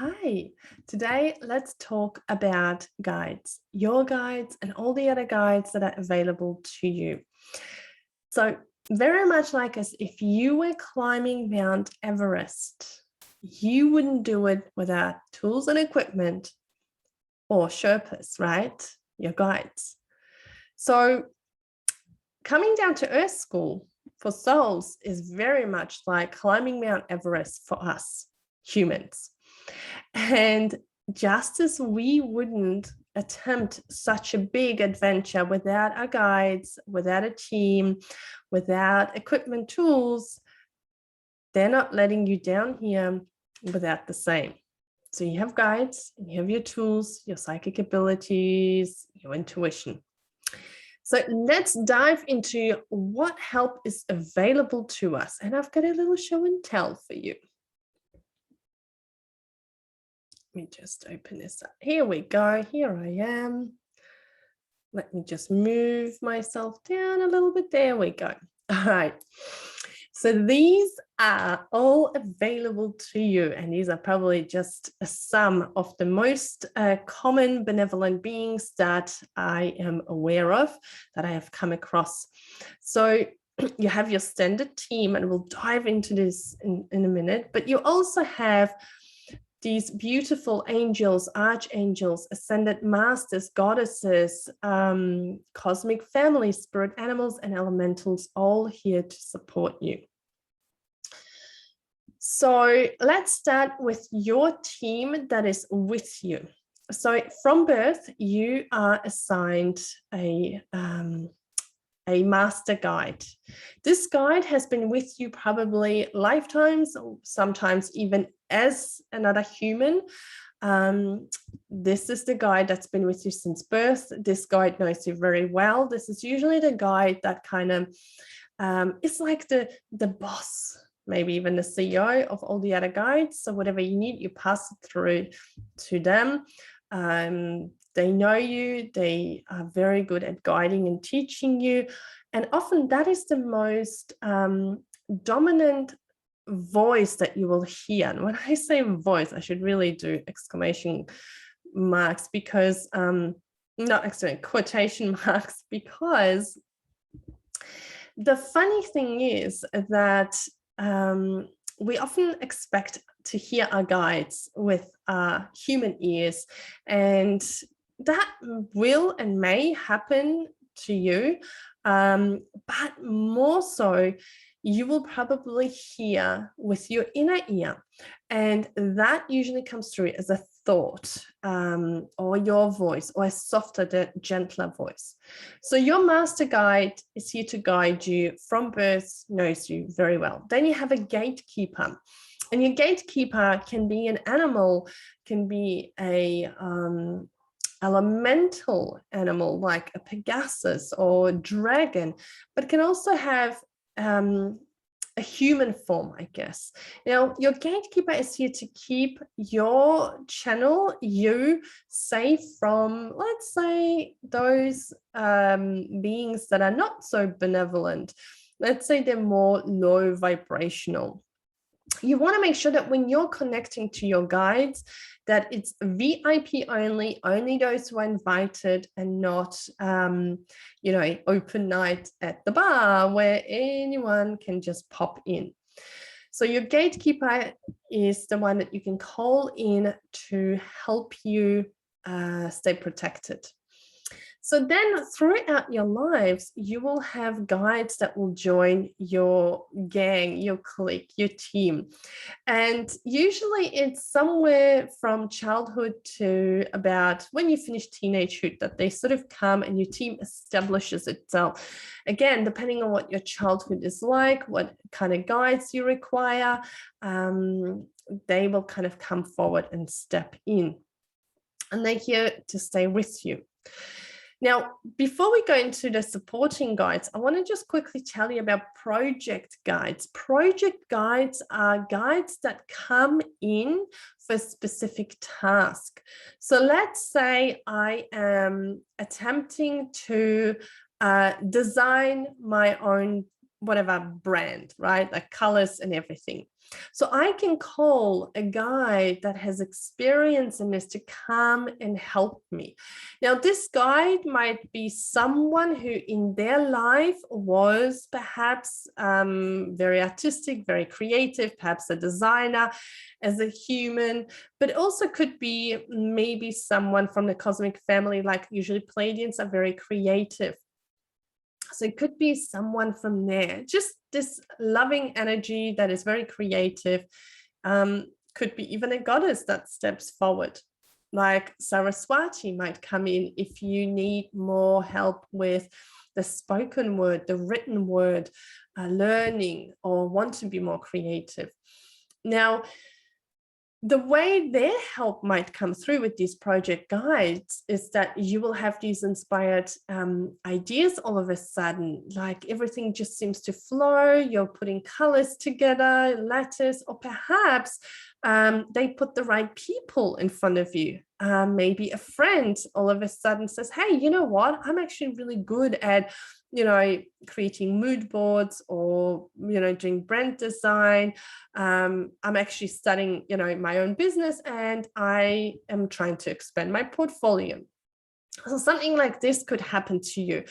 Hi, today let's talk about guides, your guides and all the other guides that are available to you. So very much like us, if you were climbing Mount Everest, you wouldn't do it without tools and equipment or Sherpas, right? Your guides. So coming down to Earth School for souls is very much like climbing Mount Everest for us humans. And just as we wouldn't attempt such a big adventure without our guides, without a team, without equipment tools, they're not letting you down here without the same. So you have guides, and you have your tools, your psychic abilities, your intuition. So let's dive into what help is available to us. And I've got a little show and tell for you. Let me just open this up. Here we go. Here I am. Let me just move myself down a little bit. There we go. All right. So these are all available to you, and these are probably just some of the most common benevolent beings that I am aware of, that I have come across. So you have your standard team, and we'll dive into this in a minute, but you also have these beautiful angels, archangels, ascended masters, goddesses, cosmic family, spirit animals, and elementals, all here to support you. So let's start with your team that is with you. So from birth, you are assigned a master guide. This guide has been with you probably lifetimes, sometimes even as another human. This is the guide that's been with you since birth. This guide knows you very well. This is usually the guide that kind of is like the boss, maybe even the CEO of all the other guides. So whatever you need, you pass it through to them. They know you, they are very good at guiding and teaching you. And often that is the most dominant voice that you will hear. And when I say voice, I should really do exclamation marks because, not exclamation, quotation marks, because the funny thing is that we often expect to hear our guides with our human ears, and that will and may happen to you, but more so you will probably hear with your inner ear, and that usually comes through as a thought, or your voice, or a softer, gentler voice. So your master guide is here to guide you from birth, knows you very well. Then you have a gatekeeper. And your gatekeeper can be an animal, can be a elemental animal like a Pegasus or dragon, but can also have a human form, I guess. Now, your gatekeeper is here to keep your channel, you, safe from, let's say, those beings that are not so benevolent. Let's say they're more low vibrational. You want to make sure that when you're connecting to your guides, that it's VIP only those who are invited, and not, open night at the bar where anyone can just pop in. So your gatekeeper is the one that you can call in to help you stay protected. So then throughout your lives, you will have guides that will join your gang, your clique, your team. And usually it's somewhere from childhood to about when you finish teenagehood that they sort of come and your team establishes itself. Again, depending on what your childhood is like, what kind of guides you require, they will kind of come forward and step in. And they're here to stay with you. Now, before we go into the supporting guides, I want to just quickly tell you about project guides. Project guides are guides that come in for a specific task. So let's say I am attempting to design my own whatever brand, right? Like colors and everything. So I can call a guide that has experience in this to come and help me. Now, this guide might be someone who in their life was perhaps very artistic, very creative, perhaps a designer as a human, but also could be maybe someone from the cosmic family, like usually Pleiadians are very creative. So it could be someone from there, just this loving energy that is very creative. Could be even a goddess that steps forward, like Saraswati might come in if you need more help with the spoken word, the written word, learning, or want to be more creative. Now, the way their help might come through with these project guides is that you will have these inspired ideas all of a sudden, like everything just seems to flow, you're putting colors together, letters, or perhaps they put the right people in front of you. Maybe a friend all of a sudden says, hey, you know what, I'm actually really good at creating mood boards, or, doing brand design. I'm actually studying, my own business, and I am trying to expand my portfolio. So something like this could happen to you.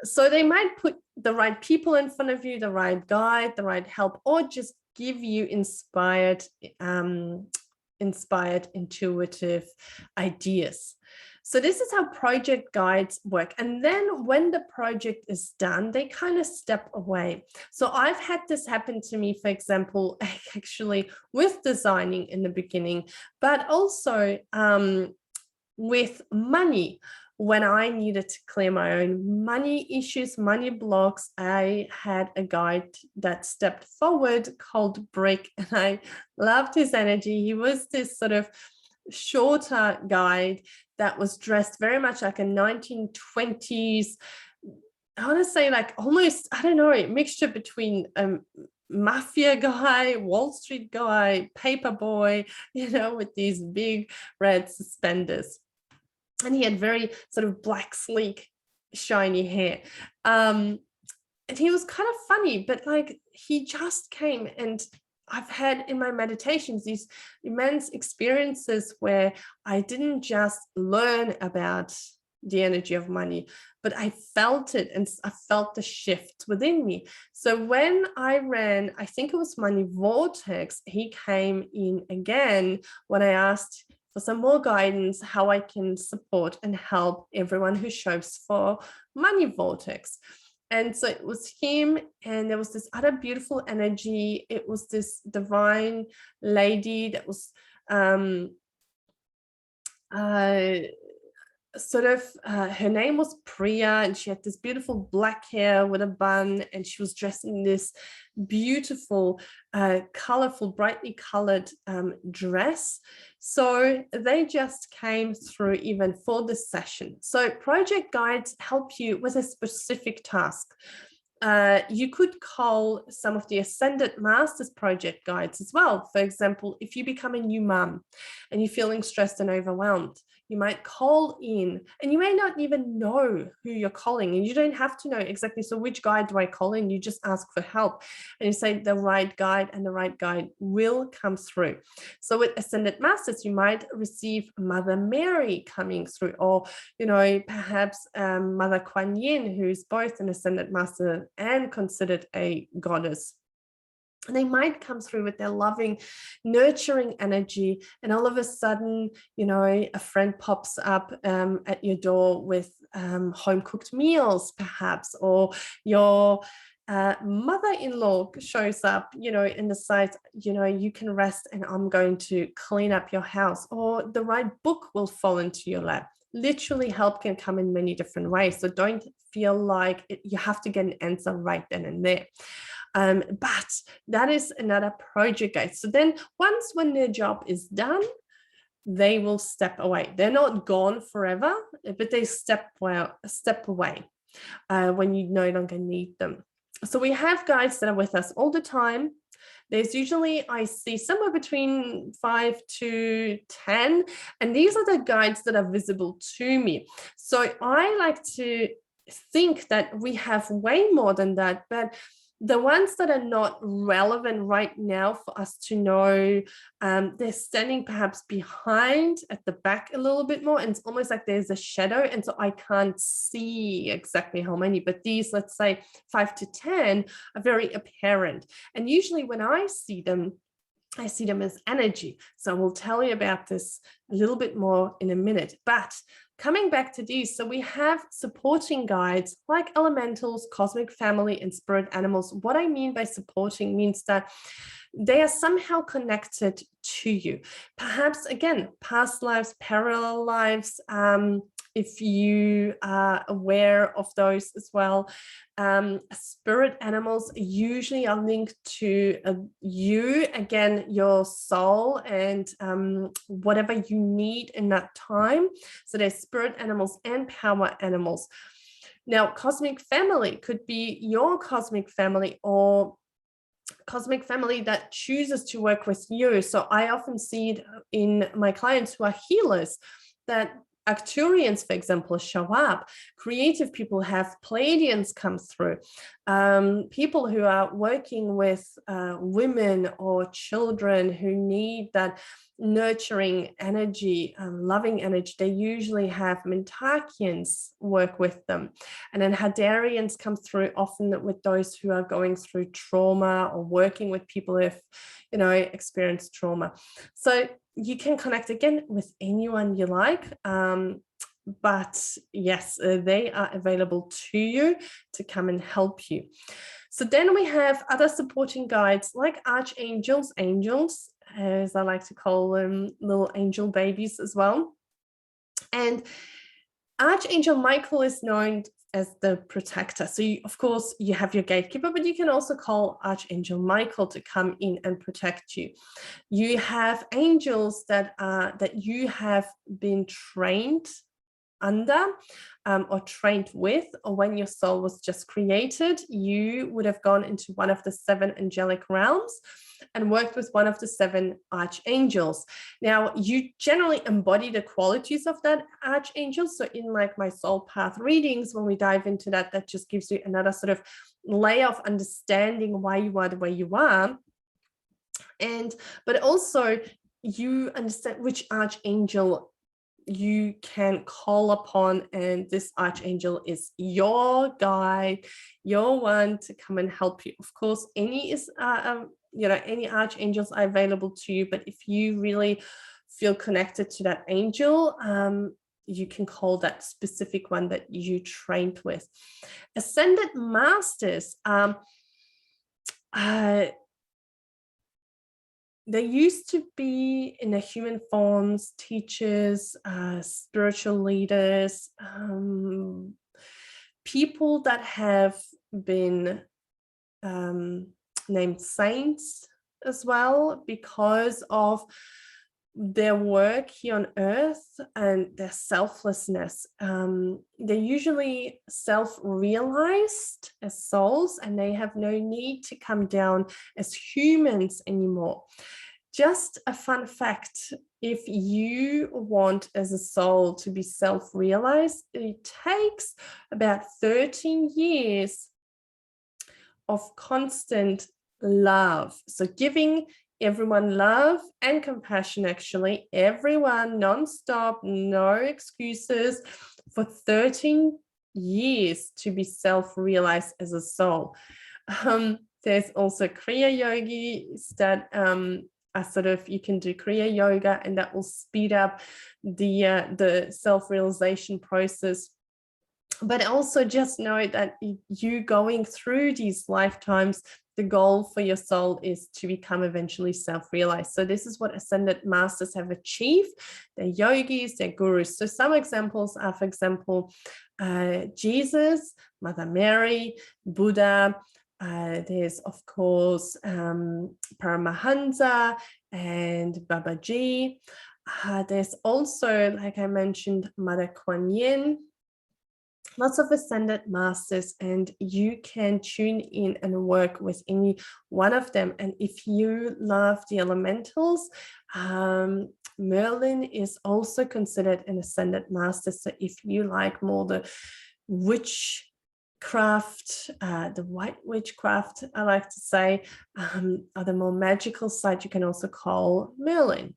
So they might put the right people in front of you, the right guide, the right help, or just give you inspired, intuitive ideas. So this is how project guides work. And then when the project is done, they kind of step away. So I've had this happen to me, for example, actually with designing in the beginning, but also with money. When I needed to clear my own money issues, money blocks, I had a guide that stepped forward called Brick, and I loved his energy. He was this sort of shorter guide that was dressed very much like a 1920s, I want to say like almost, I don't know, a mixture between mafia guy, Wall Street guy, paper boy, with these big red suspenders. And he had very sort of black, sleek, shiny hair. And he was kind of funny, but like he just came, and I've had in my meditations these immense experiences where I didn't just learn about the energy of money, but I felt it, and I felt the shift within me. So when I ran, I think it was Money Vortex, he came in again when I asked for some more guidance, how I can support and help everyone who shows for Money Vortex. And so it was him, and there was this other beautiful energy. It was this divine lady that was her name was Priya, and she had this beautiful black hair with a bun, and she was dressed in this beautiful, colorful, brightly colored dress. So they just came through even for this session. So project guides help you with a specific task. You could call some of the Ascended Masters project guides as well. For example, if you become a new mom and you're feeling stressed and overwhelmed, you might call in, and you may not even know who you're calling, and you don't have to know exactly, so which guide do I call in? You just ask for help, and you say the right guide, and the right guide will come through. So with Ascended Masters, you might receive Mother Mary coming through, or perhaps Mother Kuan Yin, who's both an Ascended Master and considered a goddess. And they might come through with their loving, nurturing energy, and all of a sudden, a friend pops up at your door with home-cooked meals, perhaps, or your mother-in-law shows up, in the site, you can rest, and I'm going to clean up your house, or the right book will fall into your lap. Literally, help can come in many different ways. So don't feel like you have to get an answer right then and there. But that is another project guide. So then when their job is done, they will step away. They're not gone forever, but they step away when you no longer need them. So we have guides that are with us all the time. There's usually, I see, somewhere between 5 to 10, and these are the guides that are visible to me. So I like to think that we have way more than that, but The ones that are not relevant right now for us to know, they're standing perhaps behind at the back a little bit more, and it's almost like there's a shadow, and so I can't see exactly how many, but these, let's say 5 to 10, are very apparent. And usually when I see them as energy. So we'll tell you about this a little bit more in a minute. But coming back to these, so we have supporting guides like elementals, cosmic family, and spirit animals. What I mean by supporting means that they are somehow connected to you. Perhaps, again, past lives, parallel lives, if you are aware of those as well. Spirit animals usually are linked to you, again, your soul, and whatever you need in that time. So there's spirit animals and power animals. Now, cosmic family could be your cosmic family, or cosmic family that chooses to work with you. So I often see it in my clients who are healers, that Arcturians, for example, show up. Creative people have Pleiadians come through. People who are working with women or children who need that nurturing energy, loving energy, they usually have Mentakians work with them. And then Hadarians come through often with those who are going through trauma, or working with people who have, experienced trauma. So you can connect again with anyone you like. But yes, they are available to you to come and help you. So then we have other supporting guides like archangels, angels, as I like to call them, little angel babies as well. And Archangel Michael is known as the protector. So of course you have your gatekeeper, but you can also call Archangel Michael to come in and protect you. You have angels that you have been trained under, or trained with, or when your soul was just created, you would have gone into one of the 7 angelic realms and worked with one of the 7 archangels. Now, you generally embody the qualities of that archangel. So in like my soul path readings, when we dive into that, that just gives you another sort of layer of understanding why you are the way you are. But also you understand which archangel you can call upon, and this archangel is your guide, your one to come and help you. Of course, any archangels are available to you, but if you really feel connected to that angel, you can call that specific one that you trained with. Ascended masters, there used to be, in the human forms, teachers, spiritual leaders, people that have been named saints as well because of their work here on earth and their selflessness. They're usually self-realized as souls, and they have no need to come down as humans anymore. Just a fun fact, if you want as a soul to be self-realized, it takes about 13 years of constant love. So giving everyone love and compassion, actually, everyone non-stop, no excuses, for 13 years to be self-realized as a soul. There's also Kriya Yogis that are sort of, you can do Kriya Yoga, and that will speed up the self-realization process. But also just know that you going through these lifetimes, the goal for your soul is to become eventually self-realized. So this is what ascended masters have achieved. They're yogis, they're gurus. So some examples are, for example, Jesus, Mother Mary, Buddha. There's, of course, Paramahansa and Babaji. There's also, like I mentioned, Mother Kuan Yin. Lots of ascended masters, and you can tune in and work with any one of them. And if you love the elementals, Merlin is also considered an ascended master. So if you like more the witch craft, the white witchcraft, I like to say, or the more magical side, you can also call Merlin.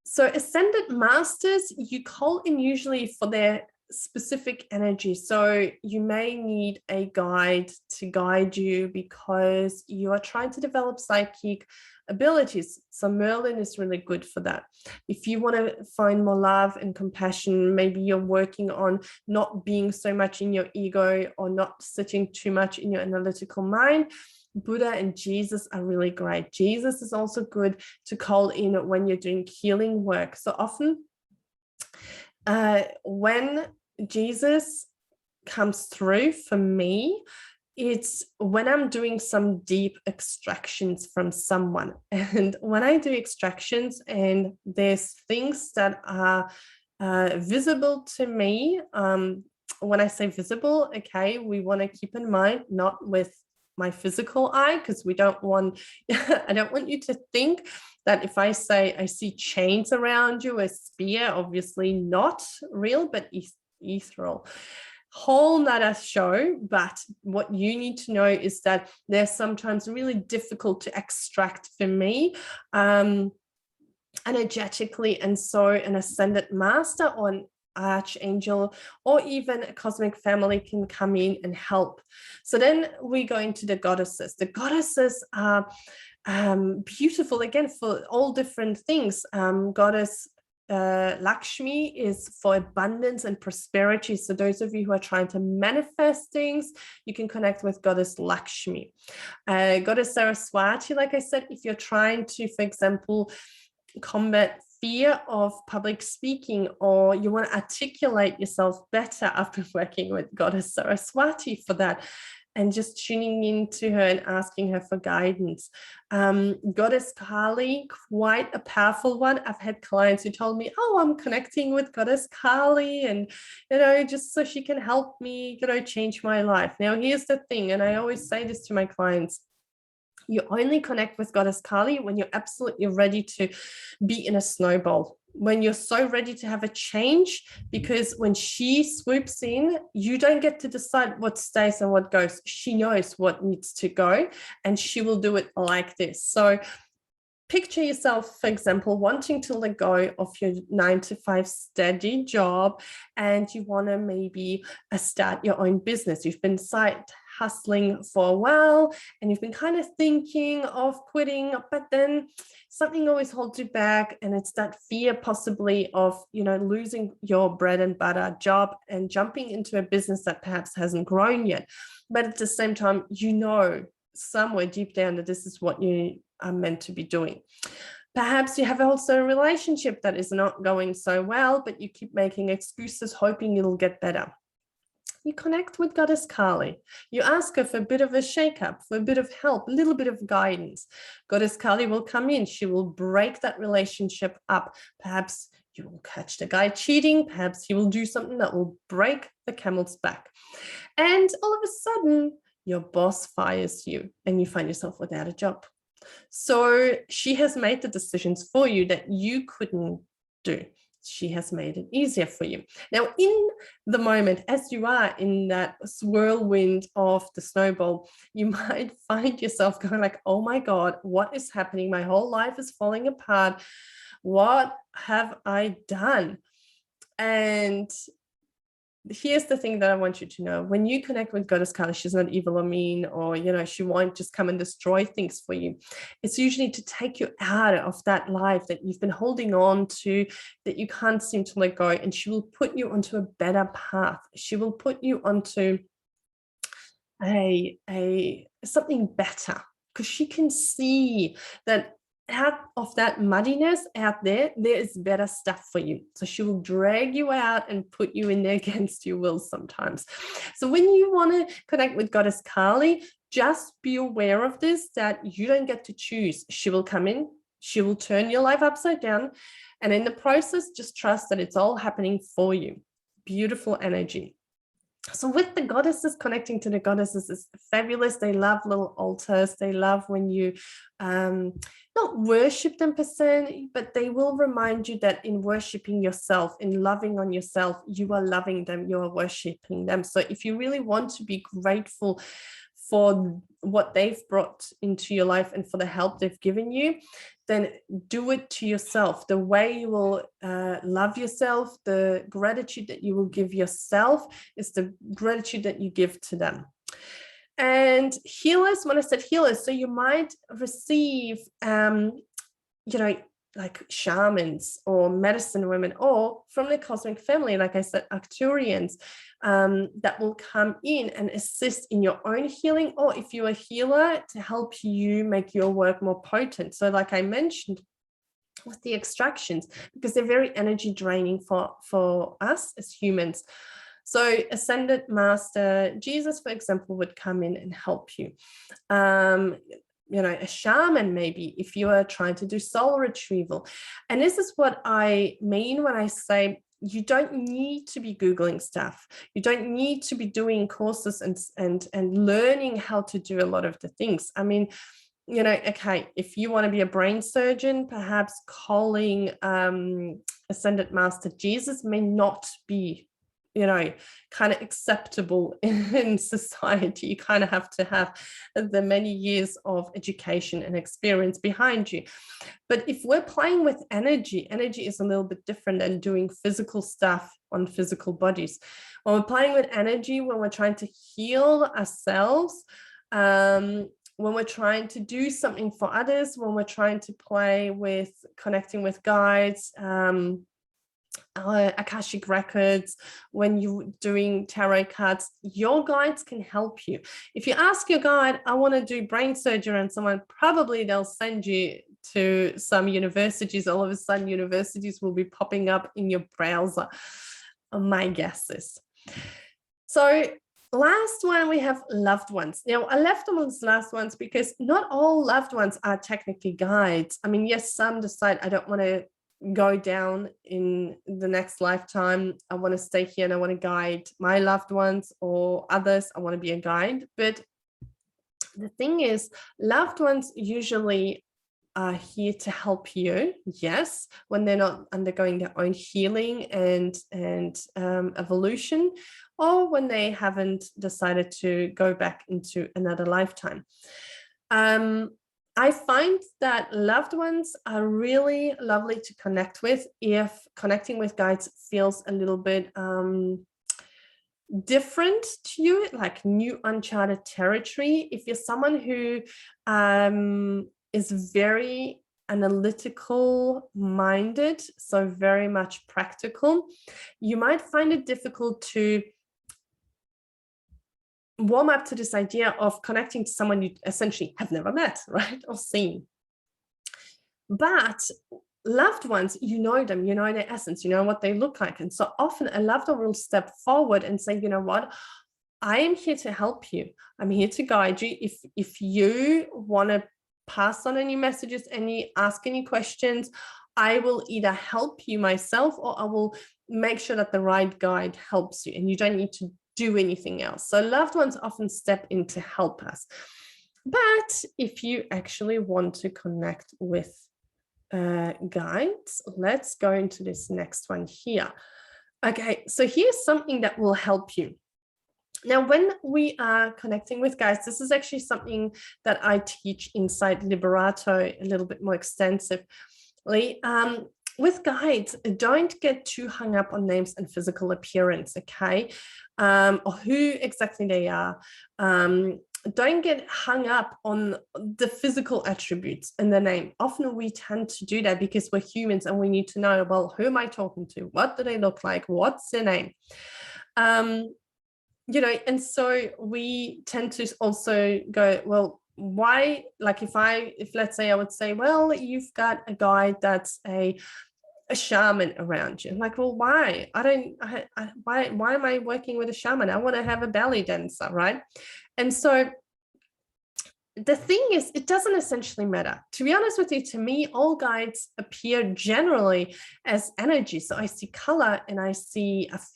So ascended masters, you call in usually for their specific energy. So you may need a guide to guide you because you are trying to develop psychic abilities. So Merlin is really good for that. If you want to find more love and compassion, maybe you're working on not being so much in your ego or not sitting too much in your analytical mind, Buddha and Jesus are really great. Jesus is also good to call in when you're doing healing work. So often when Jesus comes through for me, it's when I'm doing some deep extractions from someone. And when I do extractions and there's things that are visible to me, when I say visible, okay, we want to keep in mind not with my physical eye, because we don't want, I don't want you to think that if I say I see chains around you, a spear, obviously not real, but ethereal. Whole nother show, but what you need to know is that they're sometimes really difficult to extract for me energetically, and so an ascended master or an archangel or even a cosmic family can come in and help. So then we go into the goddesses. The goddesses are beautiful again for all different things. Goddess Lakshmi is for abundance and prosperity. So those of you who are trying to manifest things, you can connect with Goddess Lakshmi. Goddess Saraswati, like I said, if you're trying to, for example, combat fear of public speaking, or you want to articulate yourself better, after working with Goddess Saraswati for that, and just tuning into her and asking her for guidance. Goddess Kali, quite a powerful one. I've had clients who told me, oh, I'm connecting with Goddess Kali, and, just so she can help me, change my life. Now, here's the thing, and I always say this to my clients. You only connect with Goddess Kali when you're absolutely ready to be in a snowball, when you're so ready to have a change, because when she swoops in, you don't get to decide what stays and what goes. She knows what needs to go, and she will do it like this. So picture yourself, for example, wanting to let go of your 9-to-5 steady job, and you want to maybe start your own business. You've been side hustling for a while and you've been kind of thinking of quitting, but then something always holds you back, and it's that fear possibly of losing your bread and butter job and jumping into a business that perhaps hasn't grown yet. But at the same time, somewhere deep down that this is what you are meant to be doing. Perhaps you have also a relationship that is not going so well, but you keep making excuses, hoping it'll get better. You connect with Goddess Kali. You ask her for a bit of a shake-up, for a bit of help, a little bit of guidance. Goddess Kali will come in. She will break that relationship up. Perhaps you will catch the guy cheating. Perhaps he will do something that will break the camel's back. And all of a sudden, your boss fires you and you find yourself without a job. So she has made the decisions for you that you couldn't do. She has made it easier for you. Now, in the moment, as you are in that whirlwind of the snowball, you might find yourself going like, oh my God, what is happening? My whole life is falling apart. What have I done? And here's the thing that I want you to know. When you connect with Goddess Kali, she's not evil or mean, or, she won't just come and destroy things for you. It's usually to take you out of that life that you've been holding on to, that you can't seem to let go. And she will put you onto a better path. She will put you onto something better, because she can see that out of that muddiness out there is better stuff for you. So she will drag you out and put you in there against your will sometimes. So when you want to connect with Goddess Kali, just be aware of this, that you don't get to choose. She will come in, she will turn your life upside down. And in the process, just trust that it's all happening for you. Beautiful energy. So with the goddesses, connecting to the goddesses is fabulous. They love little altars. They love when you not not worship them per se, but they will remind you that in worshiping yourself, in loving on yourself, you are loving them, you are worshiping them. So if you really want to be grateful for what they've brought into your life and for the help they've given you, then do it to yourself. The way you will love yourself, the gratitude that you will give yourself is the gratitude that you give to them. And healers, when I said healers, so you might receive, like shamans or medicine women, or from the cosmic family, like I said, Arcturians, that will come in and assist in your own healing, or if you're a healer, to help you make your work more potent. So like I mentioned with the extractions, because they're very energy draining for us as humans. So Ascended Master Jesus, for example, would come in and help you. A shaman, maybe, if you are trying to do soul retrieval. And this is what I mean when I say you don't need to be Googling stuff. You don't need to be doing courses and learning how to do a lot of the things. I mean, okay, if you want to be a brain surgeon, perhaps calling Ascended Master Jesus may not be kind of acceptable in society. You kind of have to have the many years of education and experience behind you. But if we're playing with energy is a little bit different than doing physical stuff on physical bodies. When we're playing with energy, when we're trying to heal ourselves, when we're trying to do something for others, when we're trying to play with connecting with guides, Akashic records, when you're doing tarot cards, your guides can help you. If you ask your guide, I want to do brain surgery on someone, probably they'll send you to some universities. All of a sudden, universities will be popping up in your browser. My guess is. So last one, we have loved ones. Now, I left them as last ones because not all loved ones are technically guides. I mean, yes, some decide I don't want to go down in the next lifetime. I want to stay here and I want to guide my loved ones, or others, I want to be a guide. But the thing is, loved ones usually are here to help you, yes, when they're not undergoing their own healing and evolution, or when they haven't decided to go back into another lifetime. I find that loved ones are really lovely to connect with if connecting with guides feels a little bit different to you, like new uncharted territory. If you're someone who is very analytical minded, so very much practical, you might find it difficult to warm up to this idea of connecting to someone you essentially have never met, right, or seen. But loved ones, you know them, you know their essence, you know what they look like. And so often a loved one will step forward and say, you know what, I am here to help you. I'm here to guide you. If you want to pass on any messages, ask any questions, I will either help you myself, or I will make sure that the right guide helps you, and you don't need to do anything else. So loved ones often step in to help us. But if you actually want to connect with guides, let's go into this next one here. Okay, so here's something that will help you. Now, when we are connecting with guides, this is actually something that I teach inside Liberato a little bit more extensively. With guides, don't get too hung up on names and physical appearance, okay? Or who exactly they are. Don't get hung up on the physical attributes in the name. Often we tend to do that because we're humans and we need to know, well, who am I talking to? What do they look like? What's their name? And so we tend to also go, well, why, like if let's say I would say, well, you've got a guide that's a shaman around you. I'm like, well, why? Why am I working with a shaman? I want to have a belly dancer, right? And so the thing is, it doesn't essentially matter. To be honest with you, to me, all guides appear generally as energy. So I see color and I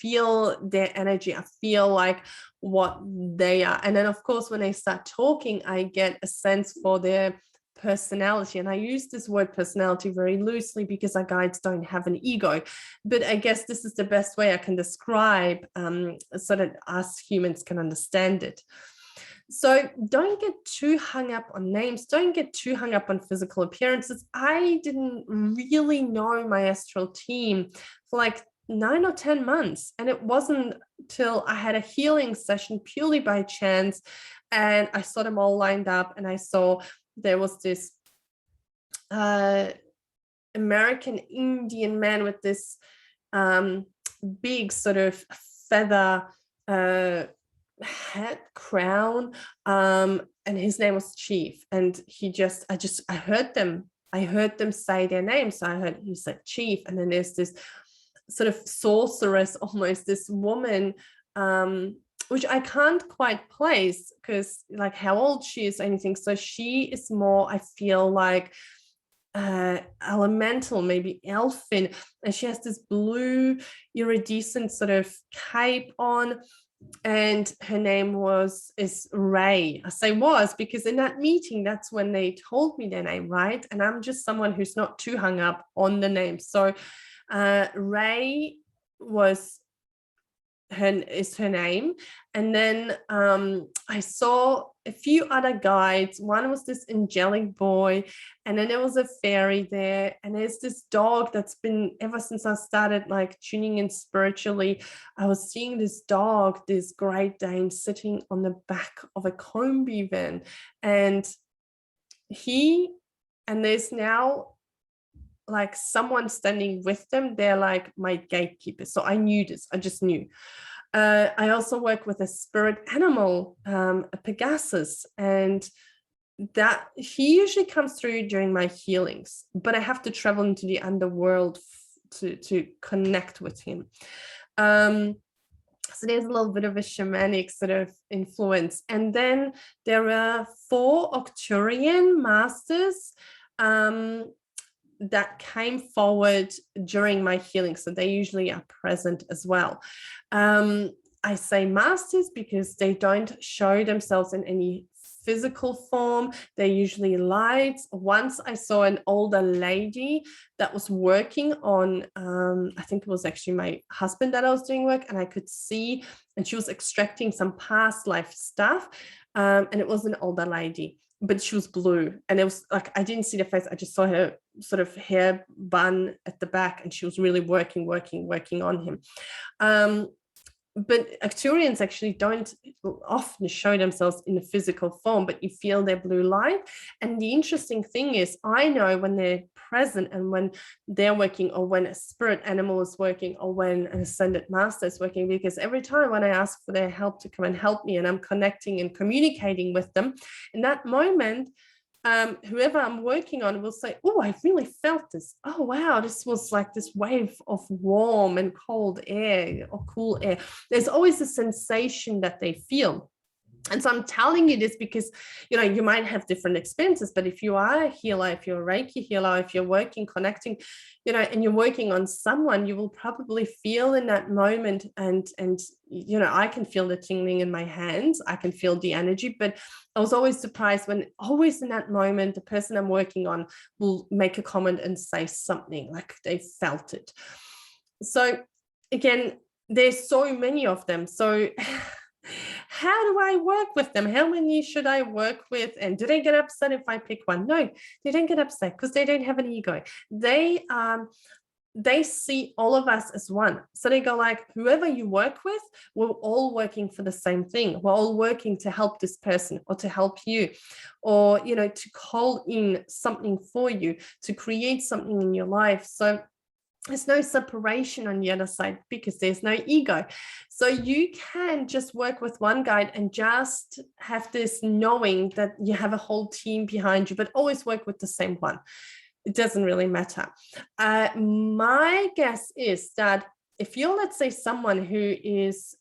feel their energy. I feel like what they are. And then of course, when they start talking, I get a sense for their personality. And I use this word personality very loosely because our guides don't have an ego. But I guess this is the best way I can describe so that us humans can understand it. So don't get too hung up on names. Don't get too hung up on physical appearances. I didn't really know my astral team for like 9 or 10 months. And it wasn't till I had a healing session purely by chance. And I saw them all lined up, and I saw there was this American Indian man with this big sort of feather head crown, and his name was Chief. And I heard them say their names. So I heard he said Chief, and then there's this sort of sorceress, almost this woman, which I can't quite place because like how old she is or anything. So she is more, I feel like, elemental, maybe elfin, and she has this blue iridescent sort of cape on, and her name is Ray. I say was because in that meeting, that's when they told me their name, right? And I'm just someone who's not too hung up on the name. So Ray is her name. And then I saw a few other guides. One was this angelic boy, and then there was a fairy there, and there's this dog that's been, ever since I started like tuning in spiritually, I was seeing this dog, this Great Dane, sitting on the back of a Kombi van, and there's now like someone standing with them. They're like my gatekeepers. So I knew this. I just knew. I also work with a spirit animal, a Pegasus, and that he usually comes through during my healings, but I have to travel into the underworld to connect with him. So there's a little bit of a shamanic sort of influence. And then there are 4 Arcturian masters that came forward during my healing. So they usually are present as well. I say masters because they don't show themselves in any physical form. They're usually lights. Once I saw an older lady that was working on, I think it was actually my husband that I was doing work, and I could see, and she was extracting some past life stuff. And it was an older lady, but she was blue, and it was like, I didn't see the face. I just saw her sort of hair bun at the back, and she was really working on him. But Arcturians actually don't often show themselves in a physical form, but you feel their blue light. And the interesting thing is, I know when they're present and when they're working, or when a spirit animal is working, or when an ascended master is working, because every time when I ask for their help to come and help me, and I'm connecting and communicating with them, in that moment, whoever I'm working on will say, oh, I really felt this. Oh, wow, this was like this wave of warm and cold air or cool air. There's always a sensation that they feel. And so I'm telling you this because, you might have different experiences, but if you are a healer, if you're a Reiki healer, if you're working, connecting, and you're working on someone, you will probably feel in that moment. And I can feel the tingling in my hands. I can feel the energy, but I was always surprised when always in that moment, the person I'm working on will make a comment and say something like they felt it. So again, there's so many of them. So how do I work with them? How many should I work with? And do they get upset if I pick one? No, they don't get upset because they don't have an ego. They see all of us as one. So they go like, whoever you work with, we're all working for the same thing. We're all working to help this person, or to help you, or, to call in something for you, to create something in your life. So there's no separation on the other side because there's no ego. So you can just work with one guide and just have this knowing that you have a whole team behind you, but always work with the same one. It doesn't really matter. My guess is that if you're, let's say, someone who is,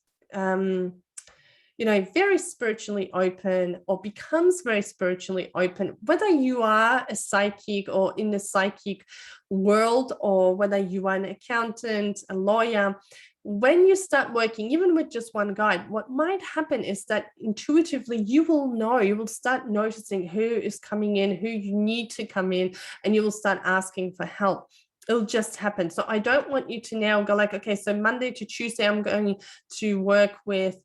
very spiritually open, or becomes very spiritually open, whether you are a psychic or in the psychic world, or whether you are an accountant, a lawyer, when you start working, even with just one guide, what might happen is that intuitively you will start noticing who is coming in, who you need to come in, and you will start asking for help. It'll just happen. So I don't want you to now go like, okay, so Monday to Tuesday, I'm going to work with,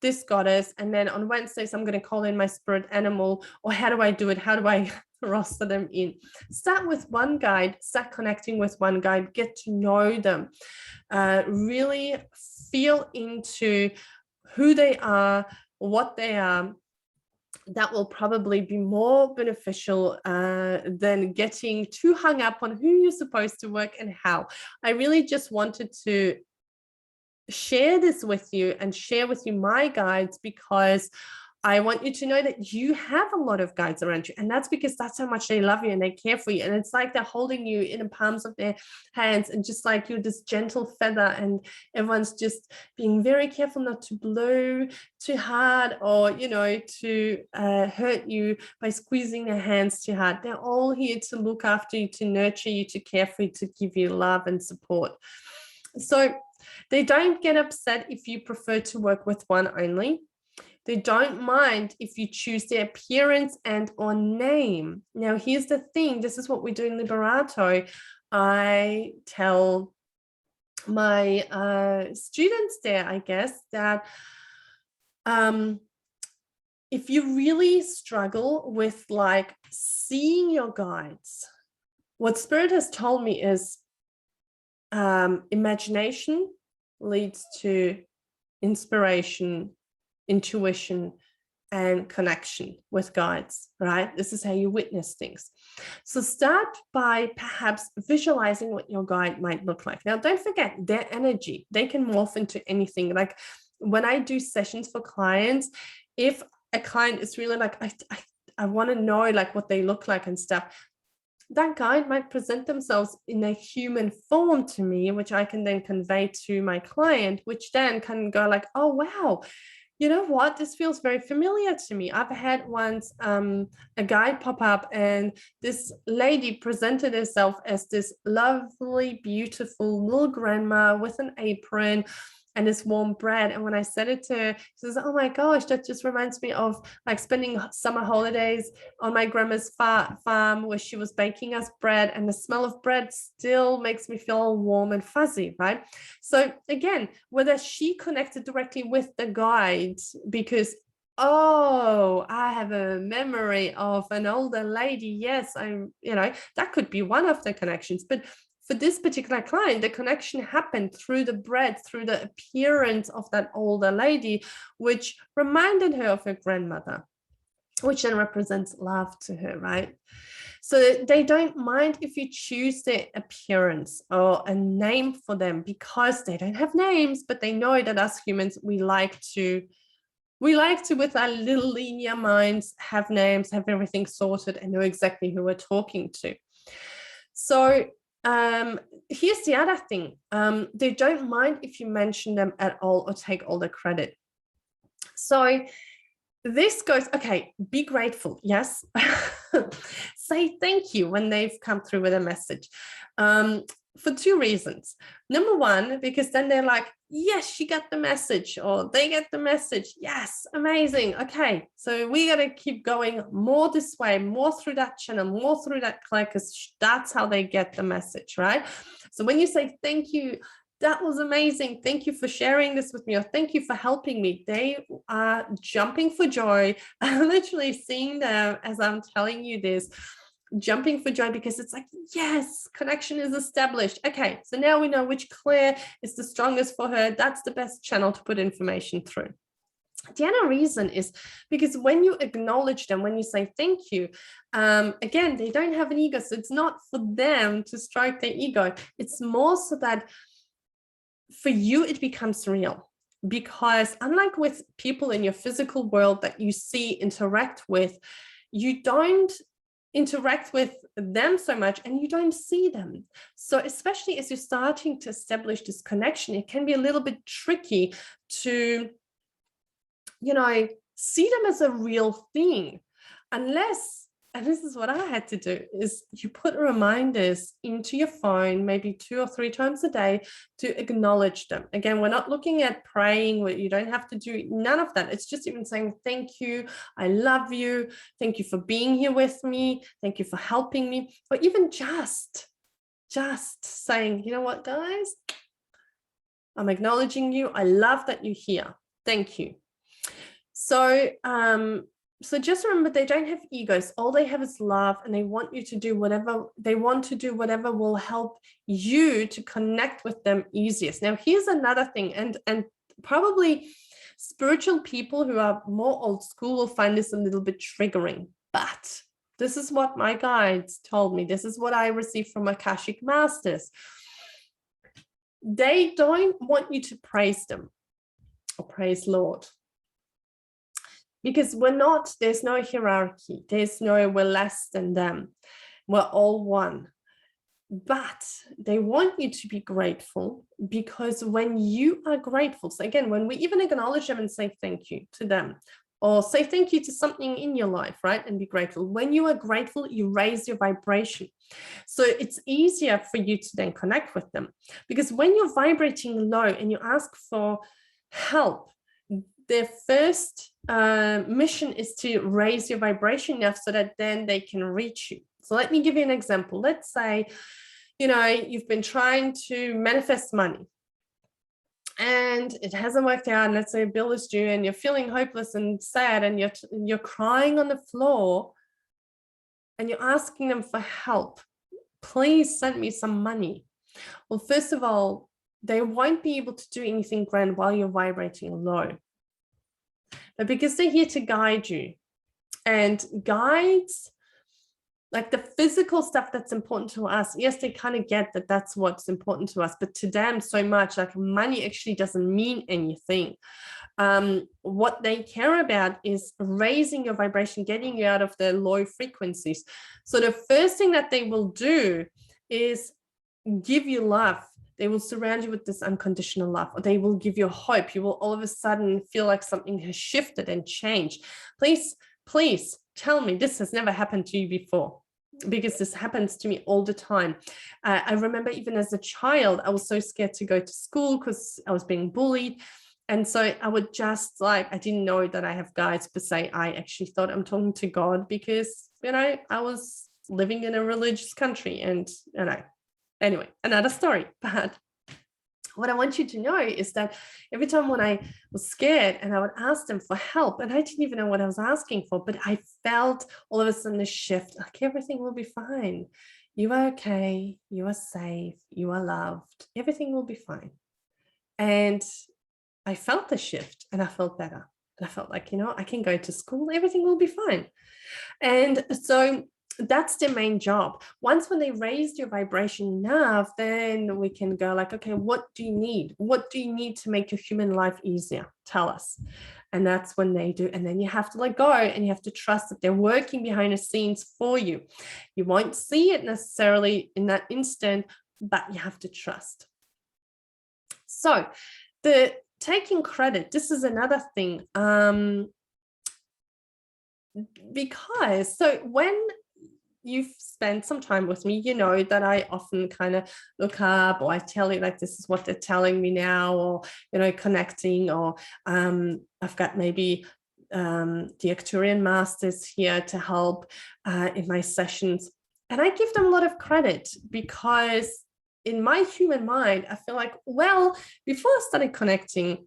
this goddess. And then on Wednesdays, I'm going to call in my spirit animal. Or how do I do it? How do I roster them in? Start with one guide, start connecting with one guide, get to know them, really feel into who they are, what they are. That will probably be more beneficial than getting too hung up on who you're supposed to work and how. I really just wanted to share this with you and share with you my guides, because I want you to know that you have a lot of guides around you, and that's because that's how much they love you and they care for you. And it's like they're holding you in the palms of their hands, and just like you're this gentle feather, and everyone's just being very careful not to blow too hard or, to hurt you by squeezing their hands too hard. They're all here to look after you, to nurture you, to care for you, to give you love and support. So they don't get upset if you prefer to work with one only. They don't mind if you choose their appearance and or name. Now, here's the thing. This is what we do in Liberato. I tell my students there, I guess, that if you really struggle with like seeing your guides, what Spirit has told me is imagination leads to inspiration, intuition, and connection with guides, right? This is how you witness things. So start by perhaps visualizing what your guide might look like. Now, don't forget their energy. They can morph into anything. Like when I do sessions for clients, if a client is really like, I want to know like what they look like and stuff, that guide might present themselves in a human form to me, which I can then convey to my client, which then can go like, oh, wow, you know what, this feels very familiar to me. I've had once a guide pop up, and this lady presented herself as this lovely, beautiful little grandma with an apron and this warm bread. And when I said it to her, she says, oh my gosh, that just reminds me of like spending summer holidays on my grandma's farm where she was baking us bread, and the smell of bread still makes me feel warm and fuzzy, right? So again, whether she connected directly with the guide because, oh, I have a memory of an older lady. Yes, that could be one of the connections. But for this particular client, the connection happened through the bread, through the appearance of that older lady, which reminded her of her grandmother, which then represents love to her, right? So they don't mind if you choose their appearance or a name for them, because they don't have names, but they know that us humans, we like to, with our little linear minds, have names, have everything sorted, and know exactly who we're talking to. So here's the other thing. They don't mind if you mention them at all or take all the credit. So this goes, okay, be grateful. Yes. Say thank you when they've come through with a message. For two reasons. Number one, because then they're like, yes, she got the message, or they get the message. Yes, amazing. Okay, so we got to keep going more this way, more through that channel, more through that click, because that's how they get the message, right? So when you say thank you, that was amazing, thank you for sharing this with me, or thank you for helping me, they are jumping for joy. I'm literally seeing them as I'm telling you this, jumping for joy, because it's like, yes, connection is established. Okay, so now we know which Claire is the strongest for her. That's the best channel to put information through. The other reason is because when you acknowledge them, when you say thank you, again, they don't have an ego, so it's not for them to stroke their ego. It's more so that for you it becomes real. Because unlike with people in your physical world that you see, interact with, you don't interact with them so much and you don't see them. So especially as you're starting to establish this connection, it can be a little bit tricky to, see them as a real thing, unless and this is what I had to do, is you put reminders into your phone, maybe 2 or 3 times a day, to acknowledge them. Again, we're not looking at praying, where you don't have to do none of that. It's just even saying, thank you, I love you, thank you for being here with me, thank you for helping me, or even just saying, you know what, guys, I'm acknowledging you. I love that you're here. Thank you. So, so just remember, they don't have egos. All they have is love, and they want you to do whatever they want to do, whatever will help you to connect with them easiest. Now, here's another thing, and probably spiritual people who are more old school will find this a little bit triggering, but this is what my guides told me. This is what I received from Akashic Masters. They don't want you to praise them or praise Lord, because there's no hierarchy. There's no we're less than them. We're all one. But they want you to be grateful, because when you are grateful, so again, when we even acknowledge them and say thank you to them, or say thank you to something in your life, right? And be grateful. When you are grateful, you raise your vibration. So it's easier for you to then connect with them, because when you're vibrating low and you ask for help, their first mission is to raise your vibration enough so that then they can reach you. So let me give you an example. Let's say, you've been trying to manifest money and it hasn't worked out, and let's say a bill is due and you're feeling hopeless and sad, and you're crying on the floor and you're asking them for help. Please send me some money. Well, first of all, they won't be able to do anything grand while you're vibrating low. But because they're here to guide you, and guides, like the physical stuff that's important to us, yes, they kind of get that that's what's important to us, but to them so much, like money actually doesn't mean anything. What they care about is raising your vibration, getting you out of the low frequencies. So the first thing that they will do is give you love. They will surround you with this unconditional love, or they will give you hope. You will all of a sudden feel like something has shifted and changed. Please tell me this has never happened to you before, because this happens to me all the time. I remember even as a child, I was so scared to go to school because I was being bullied. And so I would just I didn't know that I have guides per se. I actually thought I'm talking to God, because, I was living in a religious country, and, anyway, another story. But what I want you to know is that every time when I was scared and I would ask them for help, and I didn't even know what I was asking for, but I felt all of a sudden a shift, like everything will be fine. You are okay. You are safe. You are loved. Everything will be fine. And I felt the shift, and I felt better. And I felt like, I can go to school. Everything will be fine. And so that's their main job. Once when they raised your vibration enough, then we can go like, okay, what do you need? What do you need to make your human life easier? Tell us. And that's when they do. And then you have to let go, and you have to trust that they're working behind the scenes for you. You won't see it necessarily in that instant, but you have to trust. So the taking credit, this is another thing. Because so when you've spent some time with me, you know that I often kind of look up, or I tell you like, this is what they're telling me now, or, connecting, or I've got maybe the Arcturian masters here to help in my sessions. And I give them a lot of credit, because in my human mind, I feel like, well, before I started connecting,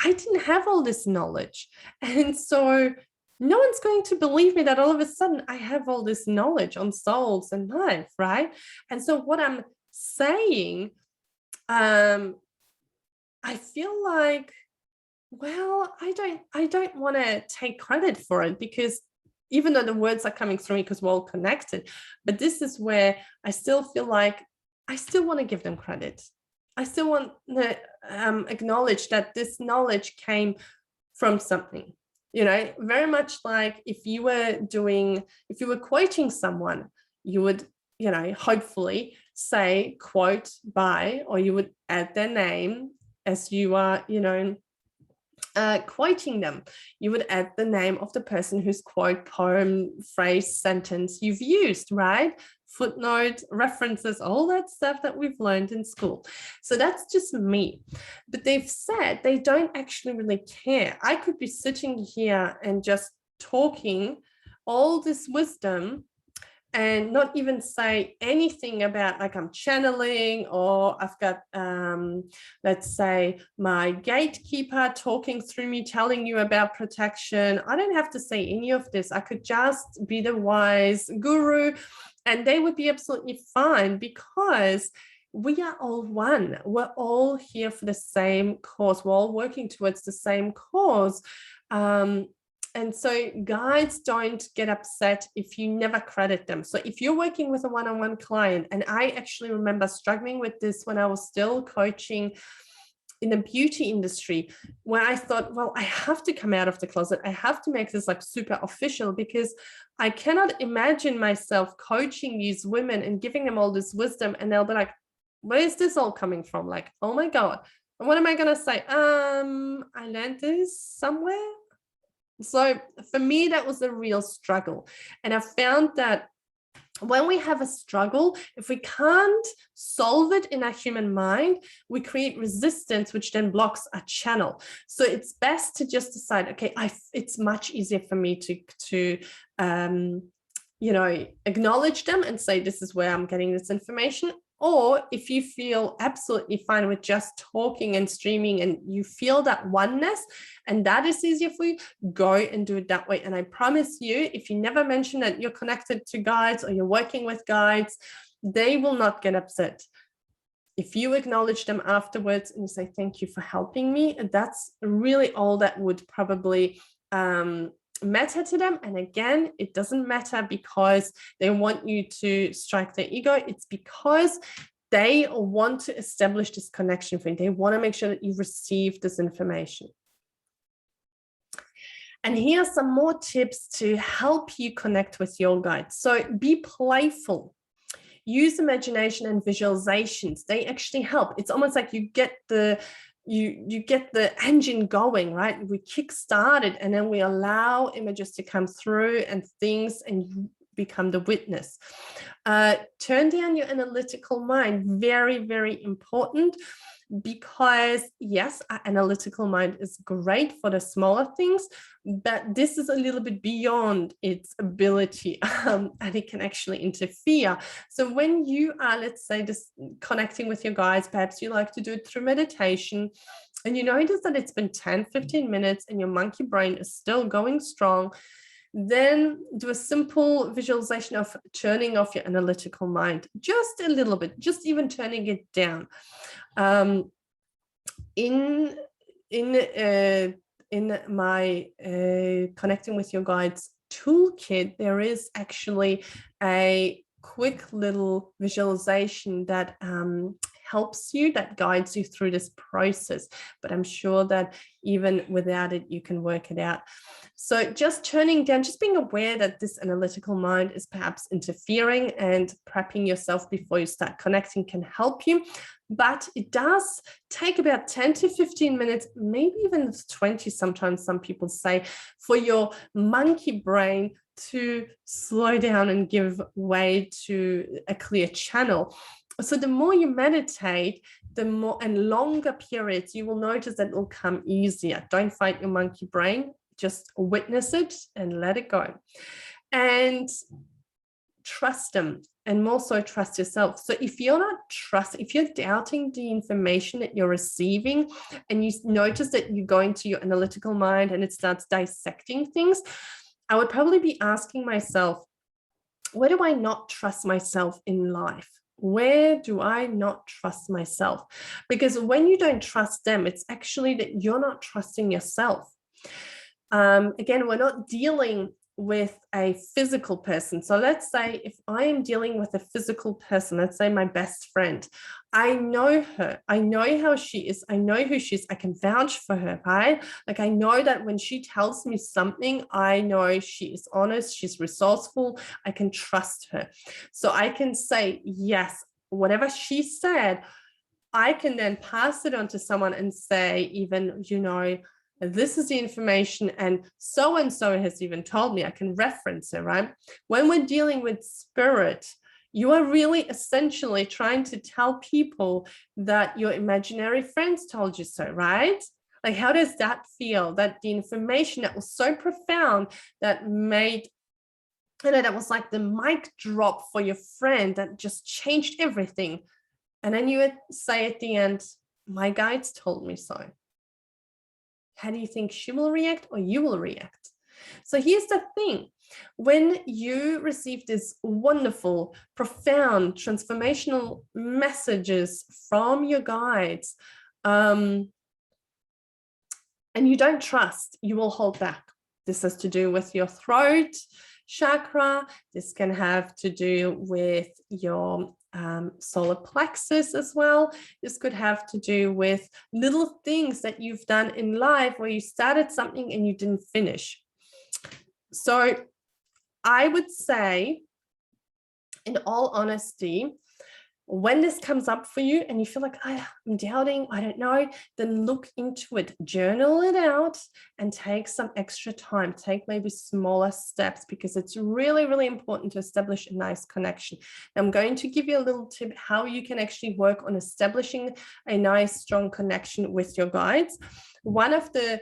I didn't have all this knowledge. And so no one's going to believe me that all of a sudden I have all this knowledge on souls and life, right? And so what I'm saying, I feel like, well, I don't want to take credit for it, because even though the words are coming through me because we're all connected, but this is where I still feel like I still want to give them credit. I still want to acknowledge that this knowledge came from something. Very much like if you were quoting someone, you would, hopefully say quote by, or you would add their name as you are, quoting them. You would add the name of the person whose quote, poem, phrase, sentence you've used, right? Footnote, references, all that stuff that we've learned in school. So that's just me. But they've said they don't actually really care. I could be sitting here and just talking all this wisdom and not even say anything about, like, I'm channeling, or I've got, let's say, my gatekeeper talking through me, telling you about protection. I don't have to say any of this. I could just be the wise guru, and they would be absolutely fine, because we are all one. We're all here for the same cause. We're all working towards the same cause. And so guides don't get upset if you never credit them. So if you're working with a one-on-one client, and I actually remember struggling with this when I was still coaching in the beauty industry, where I thought, well, I have to come out of the closet. I have to make this like super official, because I cannot imagine myself coaching these women and giving them all this wisdom, and they'll be like, where's this all coming from? Like, oh my God. And what am I going to say? I learned this somewhere. So for me, that was a real struggle. And I found that when we have a struggle, if we can't solve it in our human mind, we create resistance, which then blocks our channel. So it's best to just decide, okay, it's much easier for me to acknowledge them and say, this is where I'm getting this information. Or if you feel absolutely fine with just talking and streaming, and you feel that oneness and that is easier for you, go and do it that way. And I promise you, if you never mention that you're connected to guides or you're working with guides, they will not get upset. If you acknowledge them afterwards and you say, thank you for helping me, that's really all that would probably matter to them. And again, it doesn't matter because they want you to strike their ego. It's because they want to establish this connection for you. They want to make sure that you receive this information. And here are some more tips to help you connect with your guides. So be playful. Use imagination and visualizations. They actually help. It's almost like you get the engine going, right? We kickstart it, and then we allow images to come through and things, and you become the witness. Turn down your analytical mind. Very, very important, because yes, our analytical mind is great for the smaller things, but this is a little bit beyond its ability, and it can actually interfere. So when you are, let's say, just connecting with your guides, perhaps you like to do it through meditation, and you notice that it's been 10-15 minutes and your monkey brain is still going strong, then do a simple visualization of turning off your analytical mind just a little bit, just even turning it down. In my Connecting with Your Guides toolkit, there is actually a quick little visualization that helps you, that guides you through this process. But I'm sure that even without it, you can work it out. So just turning down, just being aware that this analytical mind is perhaps interfering, and prepping yourself before you start connecting can help you. But it does take about 10-15 minutes, maybe even 20, sometimes some people say, for your monkey brain to slow down and give way to a clear channel. So the more you meditate, the more and longer periods, you will notice that it will come easier. Don't fight your monkey brain, just witness it and let it go. And trust them, and more so trust yourself. So if you're doubting the information that you're receiving, and you notice that you go into your analytical mind and it starts dissecting things, I would probably be asking myself, where do I not trust myself in life? Where do I not trust myself? Because when you don't trust them, it's actually that you're not trusting yourself. Again, we're not dealing with a physical person. So let's say if I am dealing with a physical person, let's say my best friend, I know her, I know how she is, I know who she is, I can vouch for her, right? Like, I know that when she tells me something, I know she is honest, she's resourceful, I can trust her. So I can say, yes, whatever she said, I can then pass it on to someone and say, even, This is the information, and so has even told me. I can reference it, right? When we're dealing with spirit, you are really essentially trying to tell people that your imaginary friends told you so, right? Like, how does that feel? That the information that was so profound that made, you know, that was like the mic drop for your friend that just changed everything. And then you would say at the end, my guides told me so. How do you think she will react, or you will react? So here's the thing. When you receive these wonderful, profound, transformational messages from your guides, and you don't trust, you will hold back. This has to do with your throat chakra. This can have to do with your solar plexus as well. This could have to do with little things that you've done in life where you started something and you didn't finish. So I would say, in all honesty, when this comes up for you and you feel like, I'm doubting, I don't know, then look into it, journal it out, and take some extra time. Take maybe smaller steps, because it's really, really important to establish a nice connection. I'm going to give you a little tip how you can actually work on establishing a nice, strong connection with your guides. One of the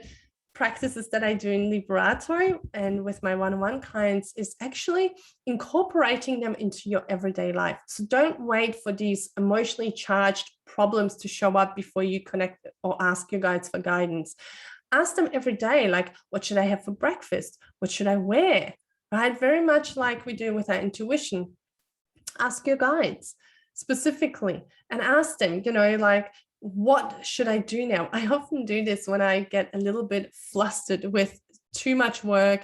practices that I do in Liberato and with my one-on-one clients is actually incorporating them into your everyday life. So don't wait for these emotionally charged problems to show up before you connect or ask your guides for guidance. Ask them every day, like, what should I have for breakfast? What should I wear? Right? Very much like we do with our intuition. Ask your guides specifically and ask them, you know, like, what should I do now? I often do this when I get a little bit flustered with too much work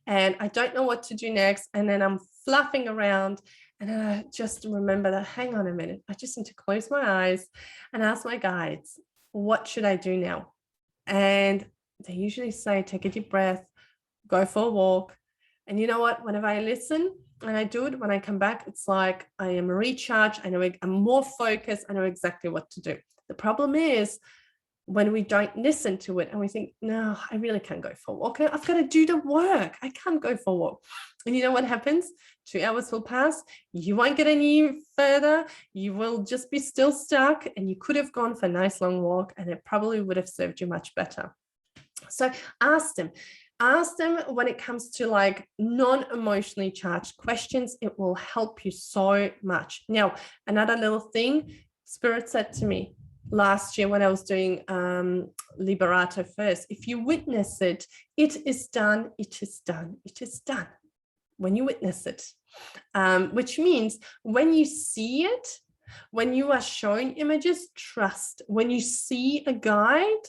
and I don't know what to do next. And then I'm fluffing around, and then I just remember that, hang on a minute, I just need to close my eyes and ask my guides, what should I do now? And they usually say, take a deep breath, go for a walk. And you know what? Whenever I listen and I do it, when I come back, it's like I am recharged. I know I'm more focused. I know exactly what to do. The problem is when we don't listen to it and we think, no, I really can't go for a walk. I've got to do the work. I can't go for a walk. And you know what happens? 2 hours will pass. You won't get any further. You will just be still stuck, and you could have gone for a nice long walk and it probably would have served you much better. So ask them. Ask them when it comes to like non-emotionally charged questions. It will help you so much. Now, another little thing, Spirit said to me last year when I was doing Liberato first, if you witness it, it is done, it is done, it is done. When you witness it, which means when you see it, when you are showing images, trust. When you see a guide,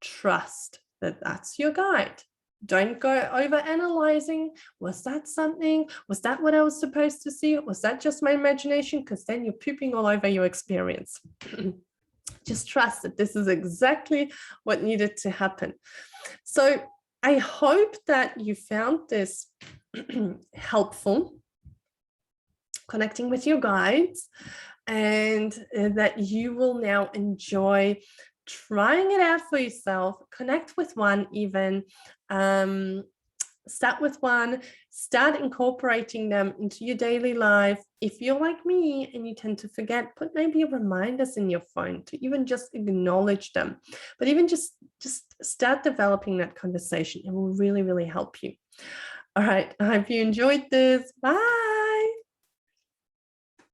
trust that that's your guide. Don't go over analyzing. Was that something? Was that what I was supposed to see? Was that just my imagination? Because then you're pooping all over your experience. Just trust that this is exactly what needed to happen. So I hope that you found this helpful, connecting with your guides, and that you will now enjoy trying it out for yourself. Connect with one even. Start with one, start incorporating them into your daily life. If you're like me and you tend to forget, put maybe reminders in your phone to even just acknowledge them. But even just start developing that conversation. It will really, really help you. All right, I hope you enjoyed this. Bye.